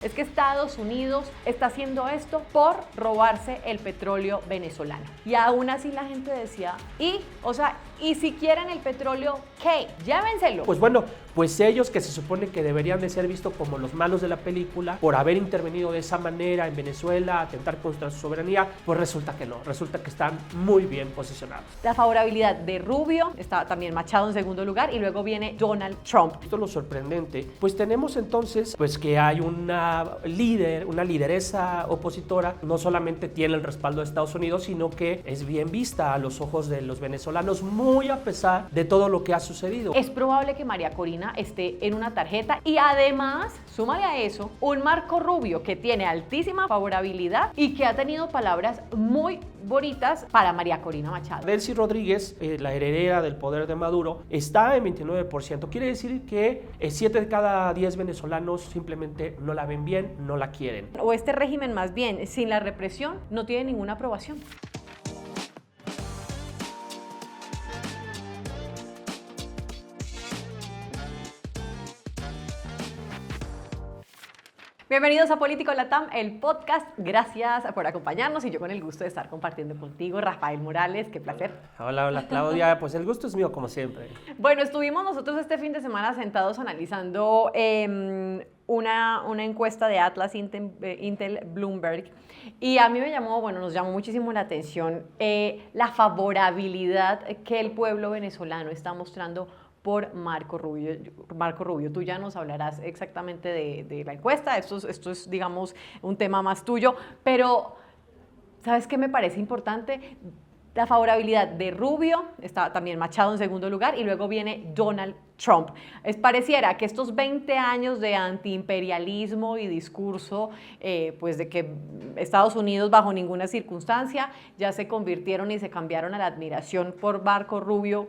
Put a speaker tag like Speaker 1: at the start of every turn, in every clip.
Speaker 1: Es que Estados Unidos está haciendo esto por robarse el petróleo venezolano. Y aún así la gente decía, y si quieren el petróleo, ¿qué? Llévenselo.
Speaker 2: Pues bueno, pues ellos que se supone que deberían de ser vistos como los malos de la película por haber intervenido de esa manera en Venezuela, atentar contra su soberanía, pues resulta que no, resulta que están muy bien posicionados.
Speaker 1: La favorabilidad de Rubio está también Machado en segundo lugar y luego viene Donald Trump.
Speaker 2: Esto es lo sorprendente, pues tenemos entonces pues que hay una lideresa opositora, no solamente tiene el respaldo de Estados Unidos, sino que es bien vista a los ojos de los venezolanos, muy a pesar de todo lo que ha sucedido.
Speaker 1: Es probable que María Corina esté en una tarjeta y además, súmale a eso, un Marco Rubio que tiene altísima favorabilidad y que ha tenido palabras muy bonitas para María Corina Machado.
Speaker 2: Delcy Rodríguez, la heredera del poder de Maduro, está en 29%. Quiere decir que 7 de cada 10 venezolanos simplemente no la ven bien, no la quieren.
Speaker 1: O este régimen más bien, sin la represión, no tiene ninguna aprobación. Bienvenidos a Político Latam, el podcast. Gracias por acompañarnos y yo con el gusto de estar compartiendo contigo, Rafael Morales. Qué placer.
Speaker 2: Hola Claudia, pues el gusto es mío como siempre.
Speaker 1: Bueno, estuvimos nosotros este fin de semana sentados analizando una encuesta de Atlas Intel Bloomberg y a mí nos llamó muchísimo la atención la favorabilidad que el pueblo venezolano está mostrando por Marco Rubio. Marco Rubio, tú ya nos hablarás exactamente de la encuesta, esto es, digamos, un tema más tuyo, pero ¿sabes qué me parece importante? La favorabilidad de Rubio, está también Machado en segundo lugar, y luego viene Donald Trump. Pareciera que estos 20 años de antiimperialismo y discurso, pues de que Estados Unidos bajo ninguna circunstancia ya se convirtieron y se cambiaron a la admiración por Marco Rubio,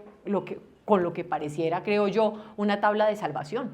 Speaker 1: con lo que pareciera, creo yo, una tabla de salvación.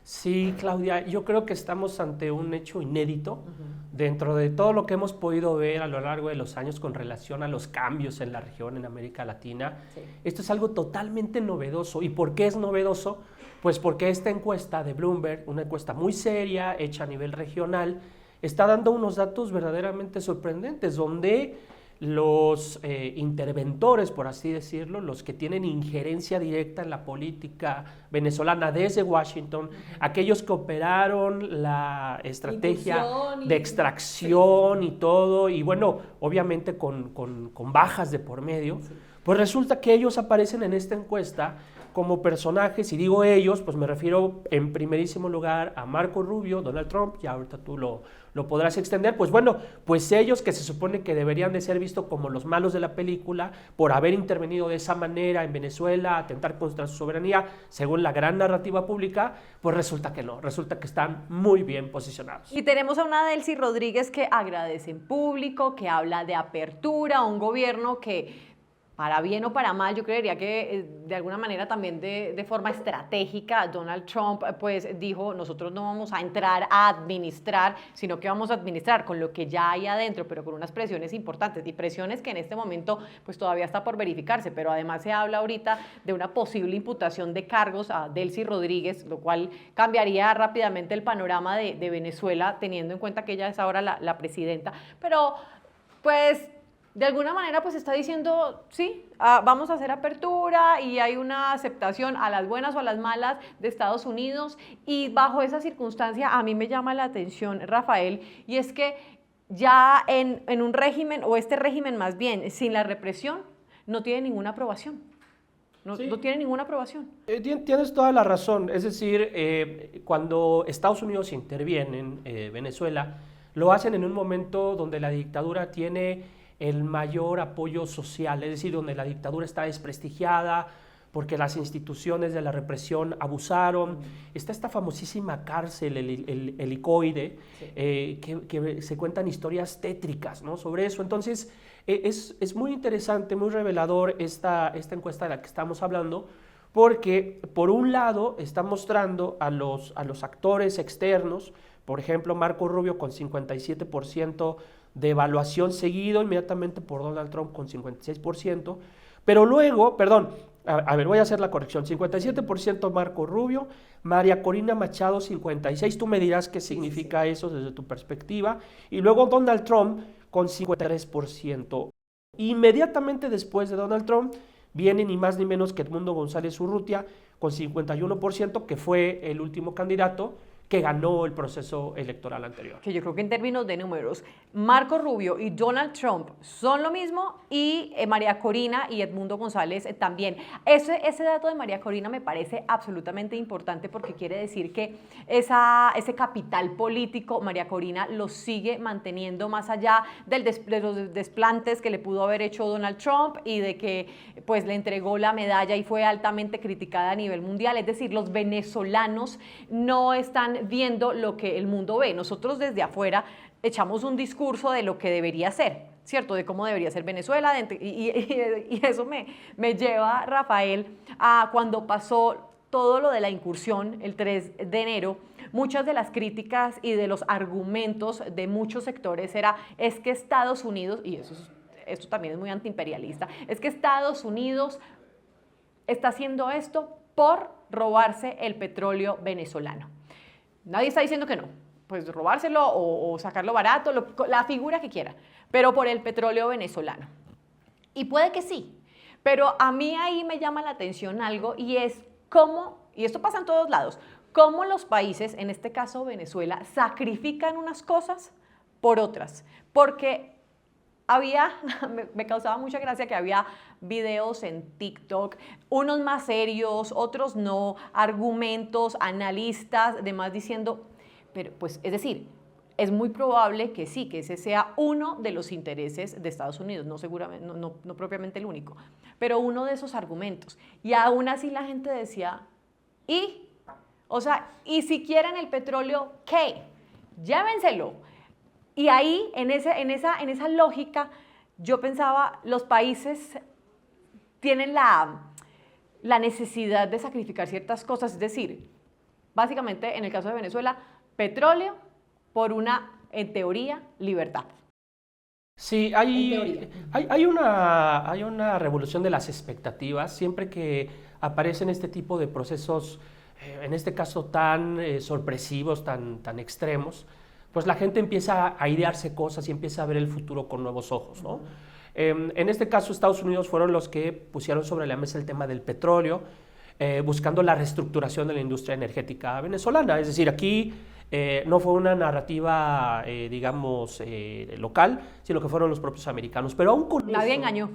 Speaker 2: Sí, Claudia, yo creo que estamos ante un hecho inédito dentro de todo lo que hemos podido ver a lo largo de los años con relación a los cambios en la región, en América Latina. Sí. Esto es algo totalmente novedoso. ¿Y por qué es novedoso? Pues porque esta encuesta de Bloomberg, una encuesta muy seria, hecha a nivel regional, está dando unos datos verdaderamente sorprendentes, donde los interventores, por así decirlo, los que tienen injerencia directa en la política venezolana desde Washington, aquellos que operaron la estrategia de extracción y todo, y bueno, obviamente con bajas de por medio, pues resulta que ellos aparecen en esta encuesta como personajes, y digo ellos, pues me refiero en primerísimo lugar a Marco Rubio, Donald Trump, y ahorita tú lo podrás extender, pues bueno, pues ellos que se supone que deberían de ser vistos como los malos de la película por haber intervenido de esa manera en Venezuela, atentar contra su soberanía, según la gran narrativa pública, pues resulta que no, resulta que están muy bien posicionados.
Speaker 1: Y tenemos a una Delcy Rodríguez que agradece en público, que habla de apertura, a un gobierno que, para bien o para mal, yo creería que de alguna manera también de forma estratégica, Donald Trump pues dijo, nosotros no vamos a entrar a administrar, sino que vamos a administrar con lo que ya hay adentro, pero con unas presiones importantes, y presiones que en este momento pues todavía está por verificarse, pero además se habla ahorita de una posible imputación de cargos a Delcy Rodríguez, lo cual cambiaría rápidamente el panorama de Venezuela, teniendo en cuenta que ella es ahora la presidenta, pero pues de alguna manera pues está diciendo, sí, vamos a hacer apertura y hay una aceptación a las buenas o a las malas de Estados Unidos, y bajo esa circunstancia a mí me llama la atención, Rafael, y es que ya en un régimen, o este régimen más bien, sin la represión, no tiene ninguna aprobación. No tiene ninguna aprobación.
Speaker 2: Tienes toda la razón, es decir, cuando Estados Unidos interviene en Venezuela, lo hacen en un momento donde la dictadura tiene el mayor apoyo social, es decir, donde la dictadura está desprestigiada porque las instituciones de la represión abusaron. Está esta famosísima cárcel, el helicoide, sí. Que se cuentan historias tétricas, ¿no?, sobre eso. Entonces, es muy interesante, muy revelador esta encuesta de la que estamos hablando, porque por un lado está mostrando a los actores externos, por ejemplo, Marco Rubio con 57% de evaluación, seguido inmediatamente por Donald Trump con 56%, pero luego, A ver, voy a hacer la corrección. 57% Marco Rubio, María Corina Machado 56%. Tú me dirás qué significa eso desde tu perspectiva. Y luego Donald Trump con 53%. Inmediatamente después de Donald Trump viene ni más ni menos que Edmundo González Urrutia con 51%, que fue el último candidato que ganó el proceso electoral anterior.
Speaker 1: Que yo creo que en términos de números, Marco Rubio y Donald Trump son lo mismo, y María Corina y Edmundo González también. Ese dato de María Corina me parece absolutamente importante, porque quiere decir que ese capital político María Corina lo sigue manteniendo, más allá de los desplantes que le pudo haber hecho Donald Trump y de que pues le entregó la medalla y fue altamente criticada a nivel mundial. Es decir, los venezolanos no están viendo lo que el mundo ve. Nosotros desde afuera echamos un discurso de lo que debería ser, ¿cierto? De cómo debería ser Venezuela, y eso me lleva, Rafael, a cuando pasó todo lo de la incursión el 3 de enero, muchas de las críticas y de los argumentos de muchos sectores es que Estados Unidos, y esto también es muy antiimperialista, es que Estados Unidos está haciendo esto por robarse el petróleo venezolano. Nadie está diciendo que no, pues robárselo o sacarlo barato, la figura que quiera, pero por el petróleo venezolano. Y puede que sí, pero a mí ahí me llama la atención algo, y es cómo, y esto pasa en todos lados, cómo los países, en este caso Venezuela, sacrifican unas cosas por otras. Porque me causaba mucha gracia que había videos en TikTok, unos más serios, otros no, argumentos, analistas, demás diciendo, pero pues es decir, es muy probable que sí, que ese sea uno de los intereses de Estados Unidos, no seguramente, no propiamente el único, pero uno de esos argumentos. Y aún así la gente decía, y si quieren el petróleo, ¿qué? Llévenselo. Y ahí, en esa lógica, yo pensaba, los países tienen la necesidad de sacrificar ciertas cosas, es decir, básicamente, en el caso de Venezuela, petróleo por una, en teoría, libertad.
Speaker 2: Sí, hay una revolución de las expectativas siempre que aparecen este tipo de procesos, en este caso tan sorpresivos, tan extremos. Pues la gente empieza a idearse cosas y empieza a ver el futuro con nuevos ojos, ¿no? En este caso, Estados Unidos fueron los que pusieron sobre la mesa el tema del petróleo, buscando la reestructuración de la industria energética venezolana. Es decir, aquí no fue una narrativa, digamos, local, sino que fueron los propios americanos. Pero aún con
Speaker 1: Nadie engañó.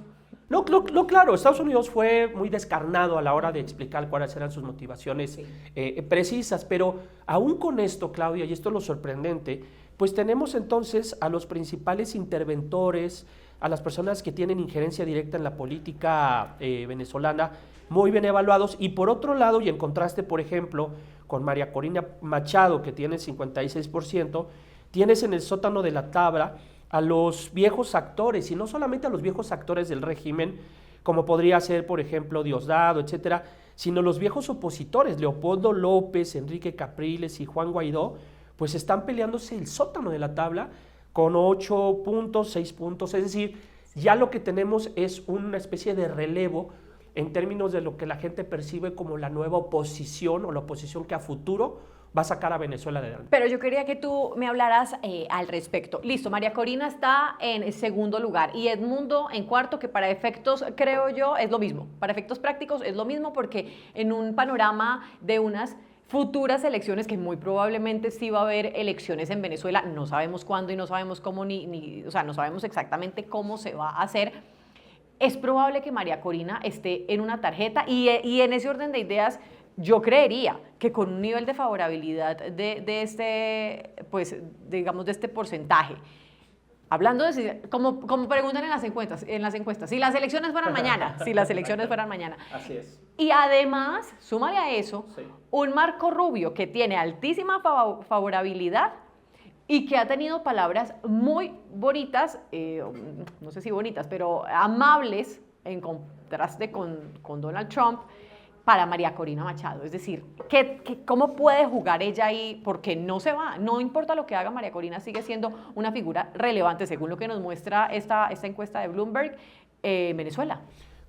Speaker 2: No, claro, Estados Unidos fue muy descarnado a la hora de explicar cuáles eran sus motivaciones precisas, pero aún con esto, Claudia, y esto es lo sorprendente, pues tenemos entonces a los principales interventores, a las personas que tienen injerencia directa en la política venezolana, muy bien evaluados, y por otro lado, y en contraste, por ejemplo, con María Corina Machado, que tiene 56%, tienes en el sótano de la tabla a los viejos actores, y no solamente a los viejos actores del régimen, como podría ser, por ejemplo, Diosdado, etcétera, sino los viejos opositores, Leopoldo López, Enrique Capriles y Juan Guaidó, pues están peleándose el sótano de la tabla con 8 puntos, 6 puntos, es decir, ya lo que tenemos es una especie de relevo en términos de lo que la gente percibe como la nueva oposición o la oposición que a futuro va a sacar a Venezuela de adelante.
Speaker 1: Pero yo quería que tú me hablaras al respecto. Listo, María Corina está en segundo lugar y Edmundo en cuarto, que para efectos, creo yo, es lo mismo. Para efectos prácticos es lo mismo, porque en un panorama de unas futuras elecciones, que muy probablemente sí va a haber elecciones en Venezuela, no sabemos cuándo y no sabemos cómo, o sea, no sabemos exactamente cómo se va a hacer. Es probable que María Corina esté en una tarjeta, y en ese orden de ideas, yo creería que con un nivel de favorabilidad de este porcentaje, hablando de, como preguntan en las encuestas, si las elecciones fueran mañana,
Speaker 2: Así es.
Speaker 1: Y además, súmale a eso, un Marco Rubio que tiene altísima favorabilidad y que ha tenido palabras muy bonitas, no sé si bonitas, pero amables, en contraste con Donald Trump, para María Corina Machado. Es decir, ¿cómo puede jugar ella ahí? Porque no se va, no importa lo que haga, María Corina sigue siendo una figura relevante, según lo que nos muestra esta encuesta de Bloomberg, en Venezuela.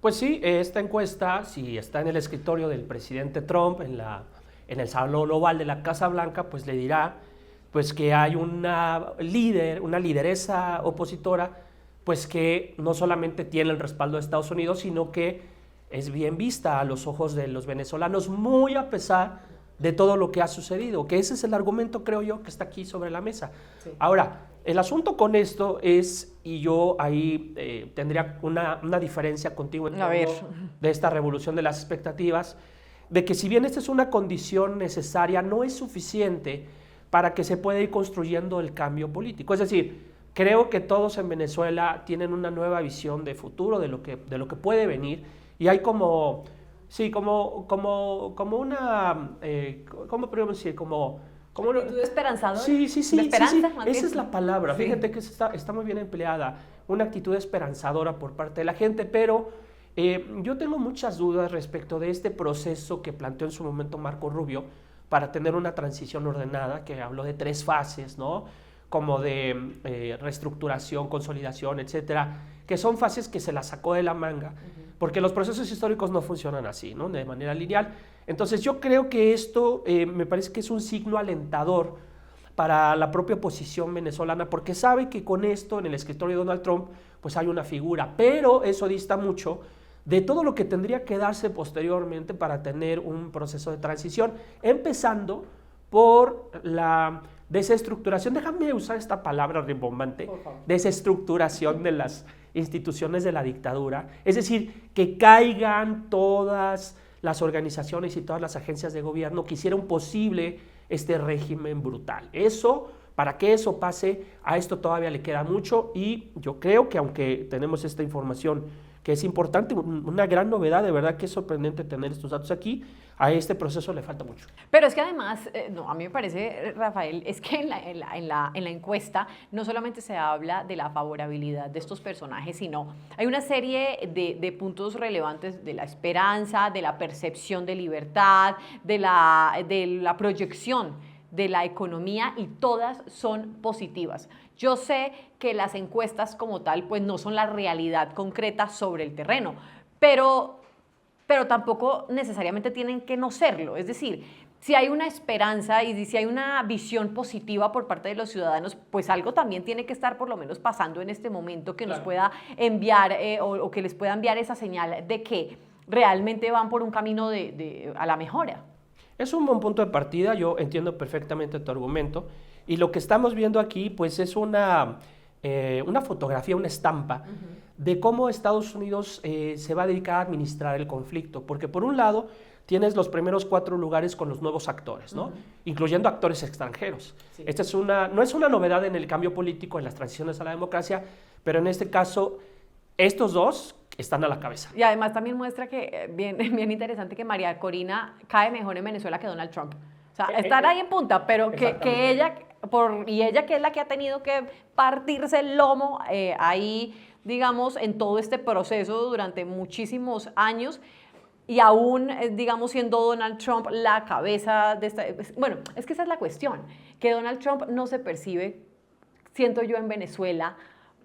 Speaker 2: Pues sí, esta encuesta, si está en el escritorio del presidente Trump, en el salón oval de la Casa Blanca, pues le dirá pues que hay una lideresa opositora, pues que no solamente tiene el respaldo de Estados Unidos, sino que es bien vista a los ojos de los venezolanos, muy a pesar de todo lo que ha sucedido, que ese es el argumento, creo yo, que está aquí sobre la mesa. Sí. Ahora, el asunto con esto es, y yo ahí tendría una diferencia contigo en torno de esta revolución de las expectativas, de que si bien esta es una condición necesaria, no es suficiente para que se pueda ir construyendo el cambio político. Es decir, creo que todos en Venezuela tienen una nueva visión de futuro, de lo que puede venir, y hay como una, ¿cómo podríamos decir? Como una
Speaker 1: actitud esperanzadora.
Speaker 2: Sí.
Speaker 1: Esperanza,
Speaker 2: Esa es la palabra. Sí. Fíjate que está muy bien empleada. Una actitud esperanzadora por parte de la gente, pero yo tengo muchas dudas respecto de este proceso que planteó en su momento Marco Rubio para tener una transición ordenada, que habló de 3 fases, ¿no? Como de reestructuración, consolidación, etcétera, que son fases que se las sacó de la manga, porque los procesos históricos no funcionan así, ¿no? De manera lineal. Entonces yo creo que esto me parece que es un signo alentador para la propia oposición venezolana, porque sabe que con esto en el escritorio de Donald Trump pues hay una figura, pero eso dista mucho de todo lo que tendría que darse posteriormente para tener un proceso de transición, empezando por la desestructuración, déjame usar esta palabra rimbombante, desestructuración de las instituciones de la dictadura, es decir, que caigan todas las organizaciones y todas las agencias de gobierno que hicieron posible este régimen brutal. Eso, para que eso pase, a esto todavía le queda mucho, y yo creo que aunque tenemos esta información que es importante, una gran novedad, de verdad que es sorprendente tener estos datos aquí, a este proceso le falta mucho.
Speaker 1: Pero es que además, a mí me parece, Rafael, es que en la encuesta no solamente se habla de la favorabilidad de estos personajes, sino hay una serie de puntos relevantes de la esperanza, de la percepción de libertad, de la proyección de la economía, y todas son positivas. Yo sé que las encuestas como tal pues no son la realidad concreta sobre el terreno, pero tampoco necesariamente tienen que no serlo. Es decir, si hay una esperanza y si hay una visión positiva por parte de los ciudadanos, pues algo también tiene que estar por lo menos pasando en este momento que nos pueda enviar o que les pueda enviar esa señal de que realmente van por un camino a la mejora.
Speaker 2: Es un buen punto de partida, yo entiendo perfectamente tu argumento, y lo que estamos viendo aquí pues es una fotografía, una estampa de cómo Estados Unidos se va a dedicar a administrar el conflicto, porque por un lado tienes los primeros 4 lugares con los nuevos actores, ¿no? Incluyendo actores extranjeros. Sí. Esta no es una novedad en el cambio político, en las transiciones a la democracia, pero en este caso estos dos están a la cabeza.
Speaker 1: Y además también muestra que, bien interesante, que María Corina cae mejor en Venezuela que Donald Trump. O sea, estar ahí en punta, pero que ella, ella que es la que ha tenido que partirse el lomo ahí, digamos, en todo este proceso durante muchísimos años, y aún, digamos, siendo Donald Trump la cabeza de esta... Bueno, es que esa es la cuestión, que Donald Trump no se percibe, siento yo, en Venezuela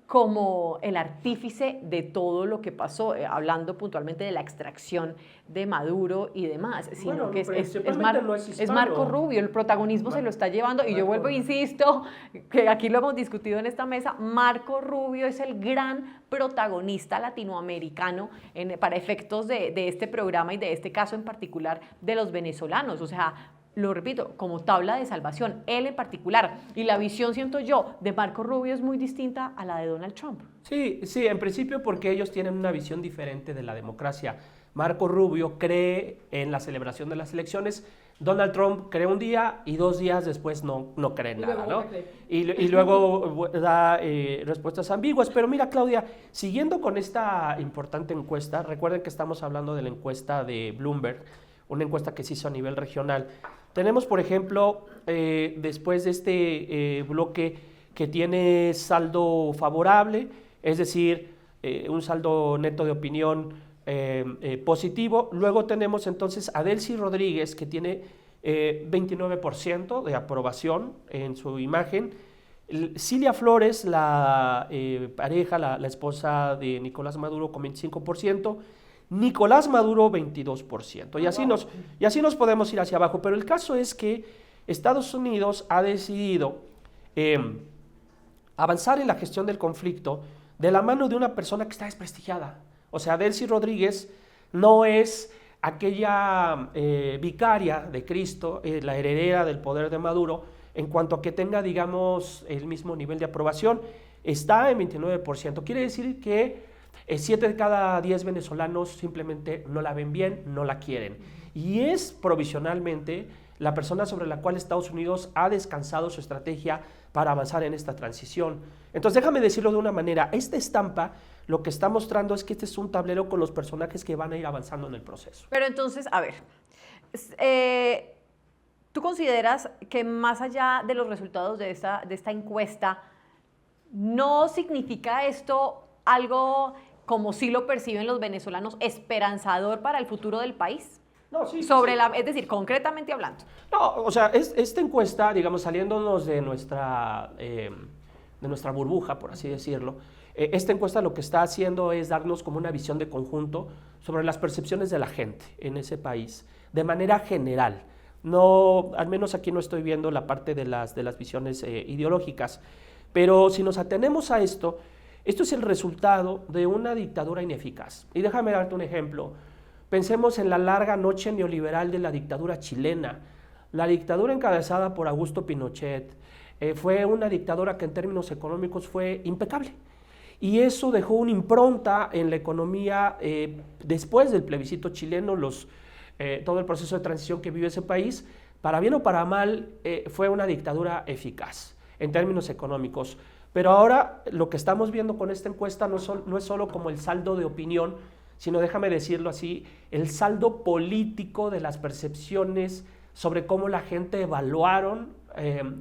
Speaker 1: como el artífice de todo lo que pasó, hablando puntualmente de la extracción de Maduro y demás, sino que es Marco Rubio, el protagonismo se lo está llevando, y yo vuelvo e insisto, que aquí lo hemos discutido en esta mesa, Marco Rubio es el gran protagonista latinoamericano para efectos de este programa y de este caso en particular de los venezolanos. O sea, lo repito, como tabla de salvación, él en particular, y la visión, siento yo, de Marco Rubio es muy distinta a la de Donald Trump.
Speaker 2: Sí, en principio porque ellos tienen una visión diferente de la democracia. Marco Rubio cree en la celebración de las elecciones, Donald Trump cree un día y 2 días después no cree en nada, ¿no? Y luego da respuestas ambiguas. Pero mira, Claudia, siguiendo con esta importante encuesta, recuerden que estamos hablando de la encuesta de Bloomberg, una encuesta que se hizo a nivel regional. Tenemos, por ejemplo, después de este bloque que tiene saldo favorable, es decir, un saldo neto de opinión positivo. Luego tenemos entonces a Delcy Rodríguez, que tiene 29% de aprobación en su imagen. Cilia Flores, la pareja, la esposa de Nicolás Maduro, con 25%. Nicolás Maduro 22%. Y así nos podemos ir hacia abajo. Pero el caso es que Estados Unidos ha decidido avanzar en la gestión del conflicto de la mano de una persona que está desprestigiada. O sea, Delcy Rodríguez no es aquella vicaria de Cristo, la heredera del poder de Maduro, en cuanto a que tenga, digamos, el mismo nivel de aprobación. Está en 29%. Quiere decir que 7 de cada 10 venezolanos simplemente no la ven bien, no la quieren. Y es provisionalmente la persona sobre la cual Estados Unidos ha descansado su estrategia para avanzar en esta transición. Entonces, déjame decirlo de una manera, esta estampa lo que está mostrando es que este es un tablero con los personajes que van a ir avanzando en el proceso.
Speaker 1: Pero entonces, a ver, ¿tú consideras que más allá de los resultados de esta encuesta, no significa esto algo, como sí lo perciben los venezolanos, esperanzador para el futuro del país?
Speaker 2: No, sí.
Speaker 1: Es decir, concretamente hablando.
Speaker 2: No, o sea, esta encuesta, digamos, saliéndonos de nuestra burbuja, por así decirlo, esta encuesta lo que está haciendo es darnos como una visión de conjunto sobre las percepciones de la gente en ese país, de manera general. No, al menos aquí no estoy viendo la parte de las visiones ideológicas, pero si nos atenemos a esto es el resultado de una dictadura ineficaz. Y déjame darte un ejemplo. Pensemos en la larga noche neoliberal de la dictadura chilena. La dictadura encabezada por Augusto Pinochet fue una dictadura que en términos económicos fue impecable. Y eso dejó una impronta en la economía después del plebiscito chileno, todo el proceso de transición que vive ese país. Para bien o para mal, fue una dictadura eficaz en términos económicos. Pero ahora lo que estamos viendo con esta encuesta no es solo como el saldo de opinión, sino, déjame decirlo así, el saldo político de las percepciones sobre cómo la gente evaluaron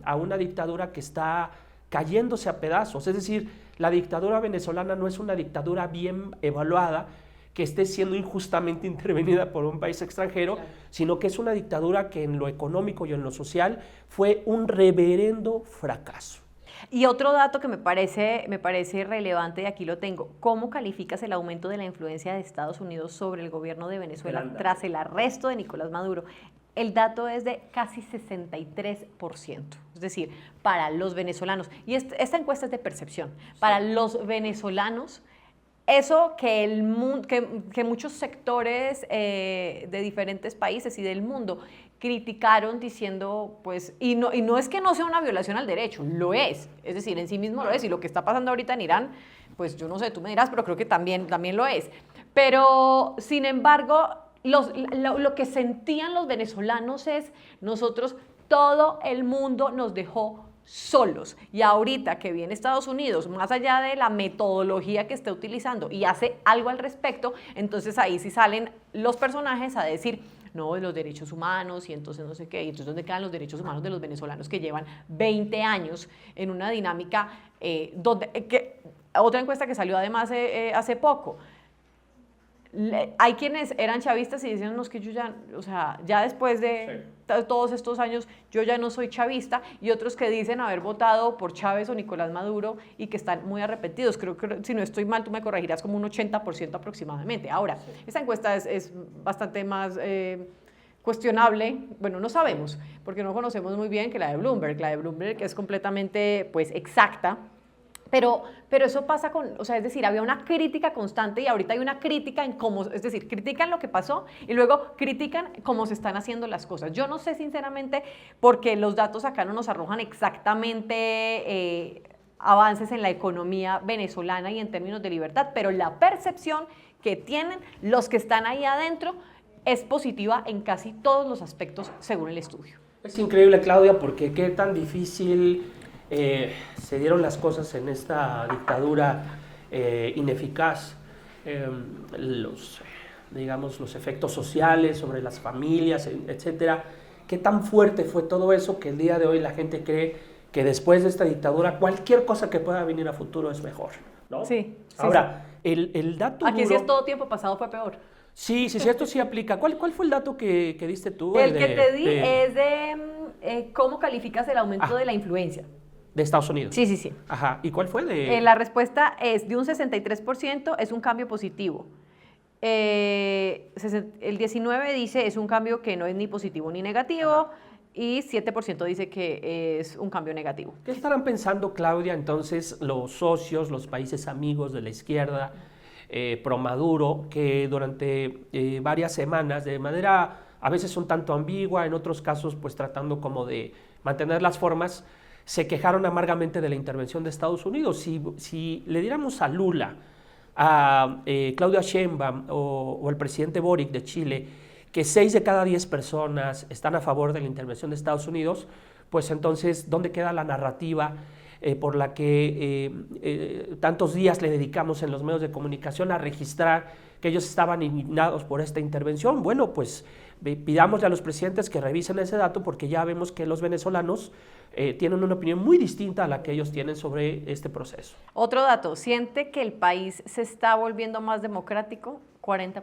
Speaker 2: a una dictadura que está cayéndose a pedazos. Es decir, la dictadura venezolana no es una dictadura bien evaluada, que esté siendo injustamente intervenida por un país extranjero, claro, sino que es una dictadura que en lo económico y en lo social fue un reverendo fracaso.
Speaker 1: Y otro dato que me parece relevante, y aquí lo tengo, ¿cómo calificas el aumento de la influencia de Estados Unidos sobre el gobierno de Venezuela tras el arresto de Nicolás Maduro? El dato es de casi 63%, es decir, para los venezolanos, y esta encuesta es de percepción, para los venezolanos, eso que muchos sectores de diferentes países y del mundo criticaron diciendo, pues, y no es que no sea una violación al derecho, lo es decir, en sí mismo lo es, y lo que está pasando ahorita en Irán, pues yo no sé, tú me dirás, pero creo que también lo es. Pero, sin embargo, lo que sentían los venezolanos es, nosotros, todo el mundo nos dejó solos, y ahorita que viene Estados Unidos, más allá de la metodología que esté utilizando y hace algo al respecto, entonces ahí sí salen los personajes a decir, no, de los derechos humanos y entonces no sé qué, y entonces ¿dónde quedan los derechos humanos de los venezolanos que llevan 20 años en una dinámica otra encuesta que salió además hace poco, hay quienes eran chavistas y decían, no, es que yo ya, o sea, ya después de todos estos años, yo ya no soy chavista, y otros que dicen haber votado por Chávez o Nicolás Maduro y que están muy arrepentidos. Creo que, si no estoy mal, tú me corregirás, como un 80% aproximadamente. Ahora, esta encuesta es bastante más cuestionable, bueno, no sabemos, porque no conocemos muy bien que la de Bloomberg es completamente, pues, exacta. Pero eso pasa o sea, es decir, había una crítica constante y ahorita hay una crítica en cómo, es decir, critican lo que pasó y luego critican cómo se están haciendo las cosas. Yo no sé sinceramente, porque los datos acá no nos arrojan exactamente avances en la economía venezolana y en términos de libertad, pero la percepción que tienen los que están ahí adentro es positiva en casi todos los aspectos según el estudio.
Speaker 2: Es increíble, Claudia, porque qué tan difícil se dieron las cosas en esta dictadura ineficaz, los efectos sociales sobre las familias, etcétera. Qué tan fuerte fue todo eso que el día de hoy la gente cree que después de esta dictadura cualquier cosa que pueda venir a futuro es mejor, ¿no?
Speaker 1: Sí.
Speaker 2: Ahora, el dato
Speaker 1: aquí
Speaker 2: duro,
Speaker 1: si es todo tiempo pasado fue peor.
Speaker 2: Sí, esto sí aplica. ¿Cuál fue el dato que diste tú?
Speaker 1: El que te di es de cómo calificas el aumento de la influencia.
Speaker 2: De Estados Unidos.
Speaker 1: Sí.
Speaker 2: Ajá. ¿Y cuál fue?
Speaker 1: La respuesta es de un 63%, es un cambio positivo. El 19 dice es un cambio que no es ni positivo ni negativo. Y 7% dice que es un cambio negativo.
Speaker 2: ¿Qué estarán pensando, Claudia, entonces los socios, los países amigos de la izquierda pro Maduro, que durante varias semanas, de manera a veces un tanto ambigua, en otros casos pues tratando como de mantener las formas, se quejaron amargamente de la intervención de Estados Unidos? Si le diéramos a Lula, a Claudia Sheinbaum o el presidente Boric de Chile, que 6 de cada 10 personas están a favor de la intervención de Estados Unidos, pues entonces, ¿dónde queda la narrativa por la que tantos días le dedicamos en los medios de comunicación a registrar que ellos estaban indignados por esta intervención? Bueno, pues pidámosle a los presidentes que revisen ese dato, porque ya vemos que los venezolanos tienen una opinión muy distinta a la que ellos tienen sobre este proceso.
Speaker 1: Otro dato, ¿siente que el país se está volviendo más democrático? 40%.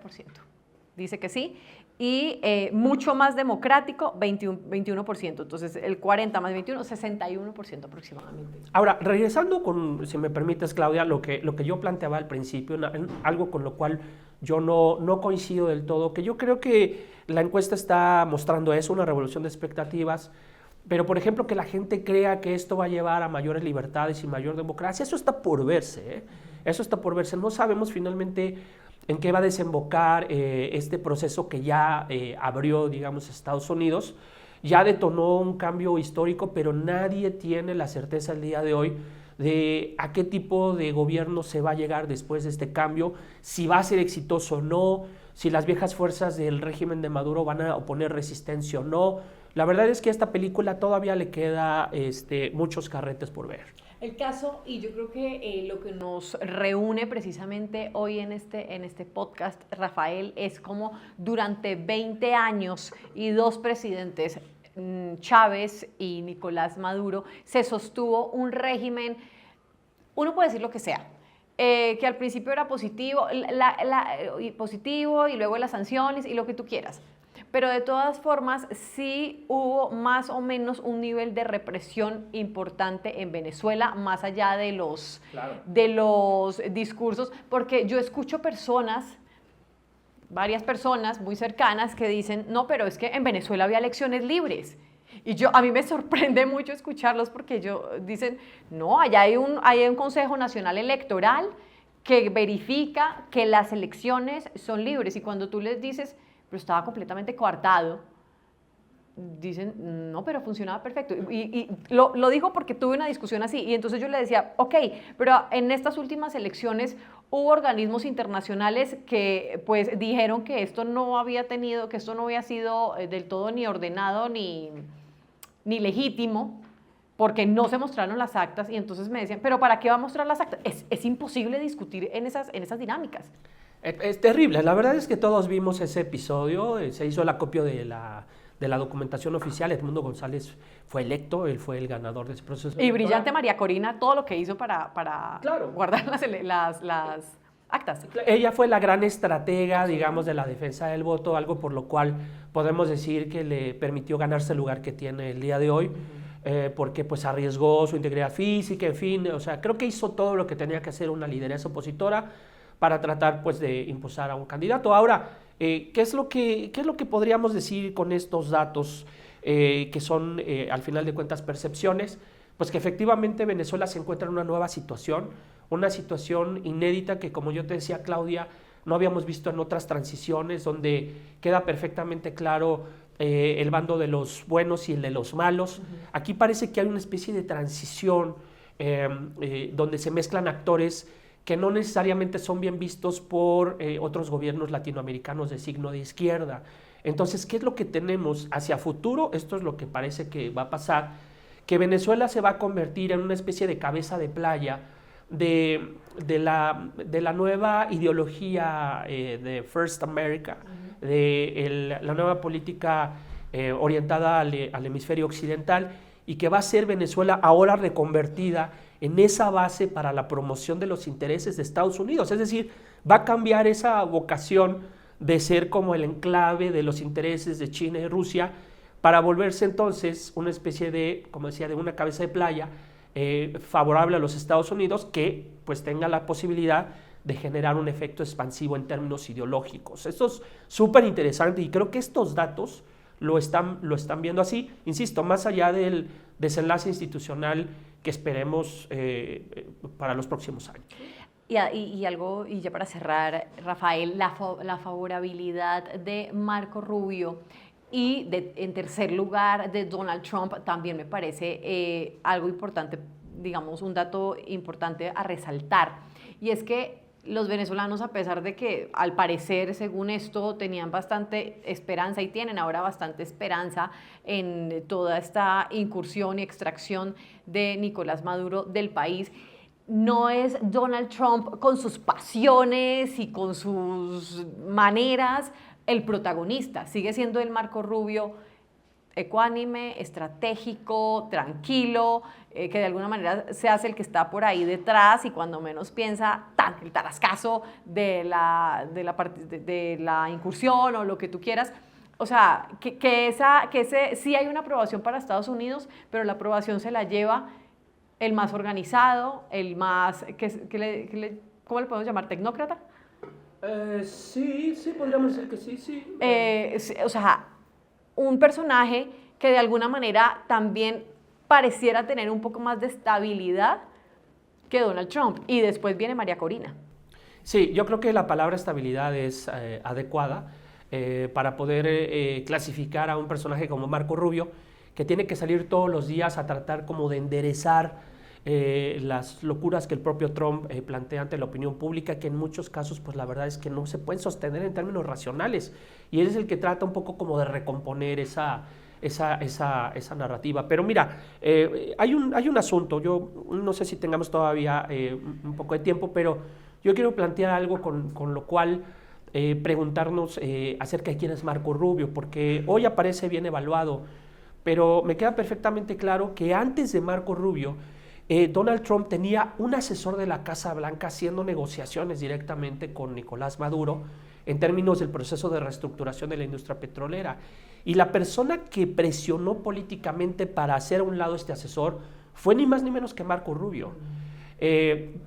Speaker 1: Dice que sí. Y mucho más democrático, 21%. Entonces, el 40 más 21, 61% aproximadamente.
Speaker 2: Ahora, regresando con, si me permites, Claudia, lo que yo planteaba al principio, algo con lo cual yo no coincido del todo, que yo creo que la encuesta está mostrando eso, una revolución de expectativas, pero, por ejemplo, que la gente crea que esto va a llevar a mayores libertades y mayor democracia, eso está por verse, ¿eh? Eso está por verse. No sabemos finalmente en qué va a desembocar este proceso que ya abrió, digamos, Estados Unidos. Ya detonó un cambio histórico, pero nadie tiene la certeza el día de hoy de a qué tipo de gobierno se va a llegar después de este cambio, si va a ser exitoso o no, si las viejas fuerzas del régimen de Maduro van a oponer resistencia o no. La verdad es que a esta película todavía le queda muchos carretes por ver.
Speaker 1: El caso, y yo creo que lo que nos reúne precisamente hoy en este podcast, Rafael, es como durante 20 años y 2 presidentes, Chávez y Nicolás Maduro, se sostuvo un régimen, uno puede decir lo que sea, que al principio era positivo, positivo y luego las sanciones y lo que tú quieras. Pero de todas formas sí hubo más o menos un nivel de represión importante en Venezuela, más allá de los discursos, porque yo escucho varias personas muy cercanas que dicen, no, pero es que en Venezuela había elecciones libres. Y a mí me sorprende mucho escucharlos porque dicen, no, allá hay un Consejo Nacional Electoral que verifica que las elecciones son libres, y cuando tú les dices, pero estaba completamente coartado, dicen, no, pero funcionaba perfecto. Y lo dijo porque tuve una discusión así, y entonces yo le decía, ok, pero en estas últimas elecciones hubo organismos internacionales que pues dijeron que esto no había sido del todo ni ordenado ni legítimo, porque no se mostraron las actas, y entonces me decían, pero ¿para qué va a mostrar las actas? Es imposible discutir en esas dinámicas.
Speaker 2: Es terrible. La verdad es que todos vimos ese episodio. Se hizo el acopio de la documentación oficial. Edmundo González fue electo, él fue el ganador de ese proceso.
Speaker 1: Y brillante María Corina, todo lo que hizo para
Speaker 2: claro,
Speaker 1: guardar las actas.
Speaker 2: Ella fue la gran estratega, digamos, de la defensa del voto, algo por lo cual podemos decir que le permitió ganarse el lugar que tiene el día de hoy, porque pues arriesgó su integridad física, en fin, o sea, creo que hizo todo lo que tenía que hacer una lideresa opositora para tratar pues de impulsar a un candidato. Ahora, ¿qué es lo que podríamos decir con estos datos que son al final de cuentas percepciones? Pues que efectivamente Venezuela se encuentra en una nueva situación, una situación inédita que, como yo te decía, Claudia, no habíamos visto en otras transiciones, donde queda perfectamente claro el bando de los buenos y el de los malos. Aquí parece que hay una especie de transición donde se mezclan actores que no necesariamente son bien vistos por otros gobiernos latinoamericanos de signo de izquierda. Entonces, ¿qué es lo que tenemos hacia futuro? Esto es lo que parece que va a pasar, que Venezuela se va a convertir en una especie de cabeza de playa de la nueva ideología de First America, de la nueva política orientada al hemisferio occidental, y que va a ser Venezuela ahora reconvertida en esa base para la promoción de los intereses de Estados Unidos. Es decir, va a cambiar esa vocación de ser como el enclave de los intereses de China y Rusia para volverse entonces una especie de, como decía, de una cabeza de playa favorable a los Estados Unidos, que pues tenga la posibilidad de generar un efecto expansivo en términos ideológicos. Esto es súper interesante y creo que estos datos lo están viendo así, insisto, más allá del desenlace institucional que esperemos para los próximos años.
Speaker 1: Y algo, y ya para cerrar, Rafael, la favorabilidad de Marco Rubio y en tercer lugar de Donald Trump también me parece algo importante, digamos, un dato importante a resaltar. Y es que los venezolanos, a pesar de que al parecer, según esto, tenían bastante esperanza y tienen ahora bastante esperanza en toda esta incursión y extracción de Nicolás Maduro del país, no es Donald Trump con sus pasiones y con sus maneras el protagonista. Sigue siendo el Marco Rubio ecuánime, estratégico, tranquilo, que de alguna manera se hace el que está por ahí detrás y cuando menos piensa, el tarascazo de la incursión o lo que tú quieras. O sea, sí hay una aprobación para Estados Unidos, pero la aprobación se la lleva el más organizado, el más, ¿cómo le podemos llamar? ¿Tecnócrata?
Speaker 2: Sí, podríamos decir que sí.
Speaker 1: O sea, un personaje que de alguna manera también pareciera tener un poco más de estabilidad que Donald Trump. Y después viene María Corina.
Speaker 2: Sí, yo creo que la palabra estabilidad es adecuada para poder clasificar a un personaje como Marco Rubio, que tiene que salir todos los días a tratar como de enderezar las locuras que el propio Trump plantea ante la opinión pública, que en muchos casos pues la verdad es que no se pueden sostener en términos racionales, y él es el que trata un poco como de recomponer esa narrativa. Pero mira, hay un asunto, yo no sé si tengamos todavía un poco de tiempo, pero yo quiero plantear algo con lo cual preguntarnos acerca de quién es Marco Rubio, porque hoy aparece bien evaluado, pero me queda perfectamente claro que antes de Marco Rubio, Donald Trump tenía un asesor de la Casa Blanca haciendo negociaciones directamente con Nicolás Maduro en términos del proceso de reestructuración de la industria petrolera. Y la persona que presionó políticamente para hacer a un lado este asesor fue ni más ni menos que Marco Rubio.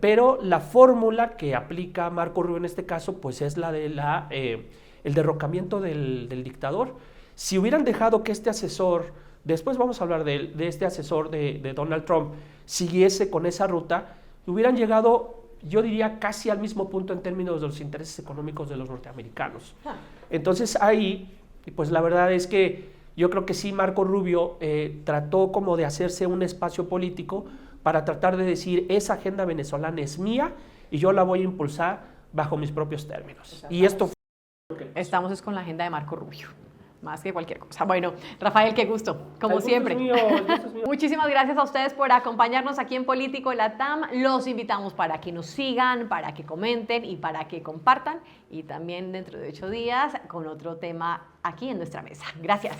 Speaker 2: Pero la fórmula que aplica Marco Rubio en este caso pues es la de el derrocamiento del dictador. Si hubieran dejado que este asesor, después vamos a hablar de este asesor de Donald Trump, siguiese con esa ruta, hubieran llegado, yo diría, casi al mismo punto en términos de los intereses económicos de los norteamericanos. Entonces ahí, pues la verdad es que yo creo que sí, Marco Rubio trató como de hacerse un espacio político para tratar de decir, esa agenda venezolana es mía y yo la voy a impulsar bajo mis propios términos. Y esto fue...
Speaker 1: Estamos con la agenda de Marco Rubio, más que cualquier cosa. Bueno, Rafael, qué gusto, como siempre.
Speaker 2: El gusto es mío.
Speaker 1: Muchísimas gracias a ustedes por acompañarnos aquí en Político Latam. Los invitamos para que nos sigan, para que comenten y para que compartan. Y también dentro de 8 días con otro tema aquí en nuestra mesa. Gracias.